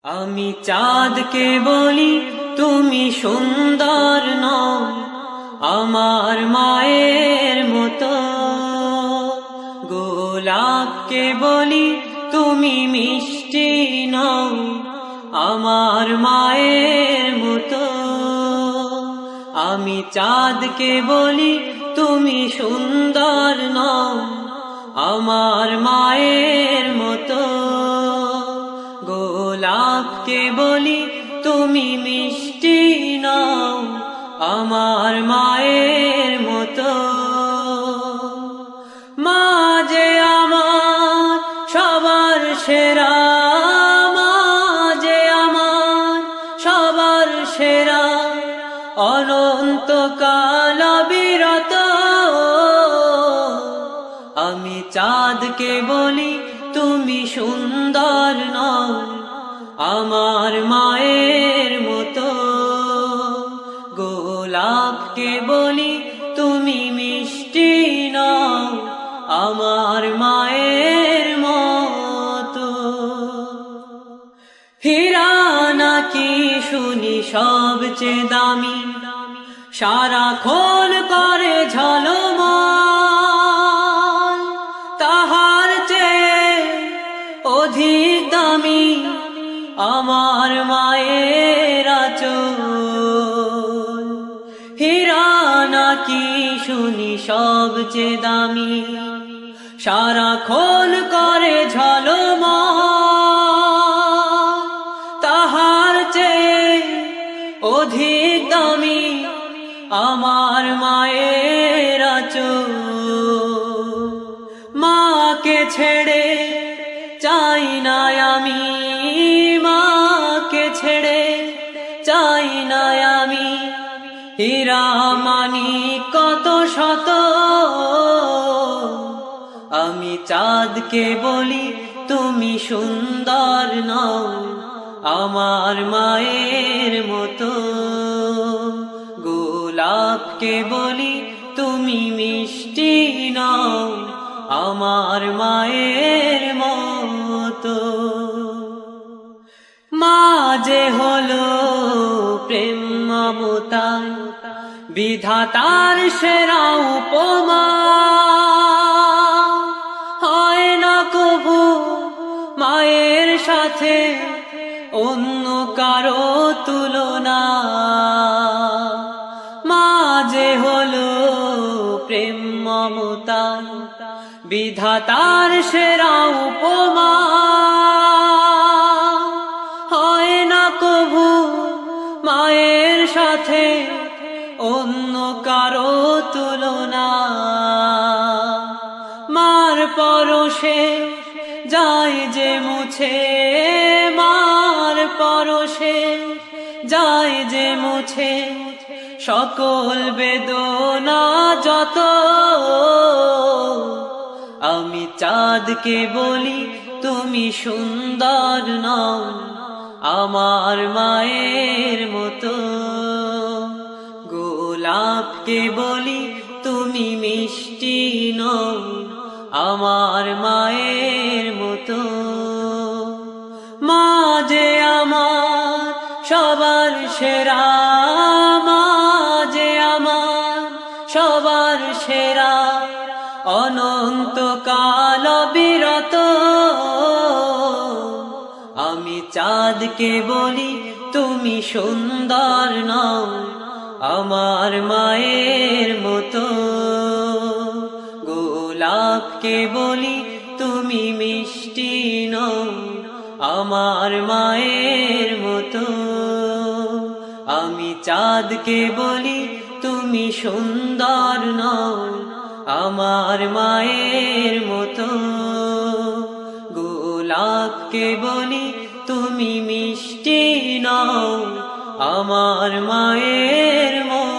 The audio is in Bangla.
আমি চাঁদকে বলি তুমি সুন্দর নও, আমার মায়ের মতো। গোলাপকে বলি তুমি মিষ্টি নও, আমার মায়ের মতো। আমি চাঁদকে বলি তুমি সুন্দর নও, আমার মায়ের মতো। গোলাপকে বলি তুমি মিষ্টি নও, আমার মায়ের মতো। মা যে আমার সবার সেরা, মা যে আমার সবার সেরা, অনন্তকাল অবিরত। আমি চাঁদকে বলি তুমি সুন্দর নও, আমার মায়ের মতো। গোলাপকে বলি তুমি মিষ্টি নও, আমার মায়ের মতো। হীরা নাকি শুনি সবচেয়ে দামি, সারাক্ষণ করে ঝলমল, তাহার চেয়ে অধিক দামি আমার মায়ের আঁচল। হীরা নাকি শুনি সবচেয়ে দামি, সারাক্ষণ করে ঝলমল, তাহার চেয়ে অধিক দামি আমার মায়ের আঁচল। মাকে ছেড়ে চাই না আমি, মাকে ছেড়ে চাই না আমি। হীরা মানি কত শত, আমি চাঁদকে বলি তুমি সুন্দর নও, আমার মায়ের মতো। গোলাপকে বলি তুমি মিষ্টি নও, আমার মায়ের মতো। মা যে হলো প্রেম মমতা, বিধাতার সেরা উপমা। হয় না কভু মায়ের সাথে অন্য কারো তুলনা। মা যে হলো প্রেম মমতা, বিধাতার সেরা উপমা। হয় না কভু মায়ের সাথে অন্য কারো তুলনা। মার পরশে যায় যে মুছে, মার পরশে যায় যে মুছে, সকল বেদনা যত। আমি চাঁদকে বলি তুমি সুন্দর নও, আমার মায়ের মতো। গোলাপকে বলি তুমি মিষ্টি নও, আমার মায়ের মতো। মা যে আমার সবার সেরা, মা যে আমার সবার সেরা, অনন্তকাল অবিরত। আমি চাঁদকে বলি তুমি সুন্দর নও, আমার মায়ের মতো। গোলাপকে বলি তুমি মিষ্টি নও, আমার মায়ের মতো। আমি চাঁদকে বলি তুমি সুন্দর নও, আমার মায়ের মতো। গোলাপকে বলি তুমি মিষ্টি নও, আমার মায়ের মতো।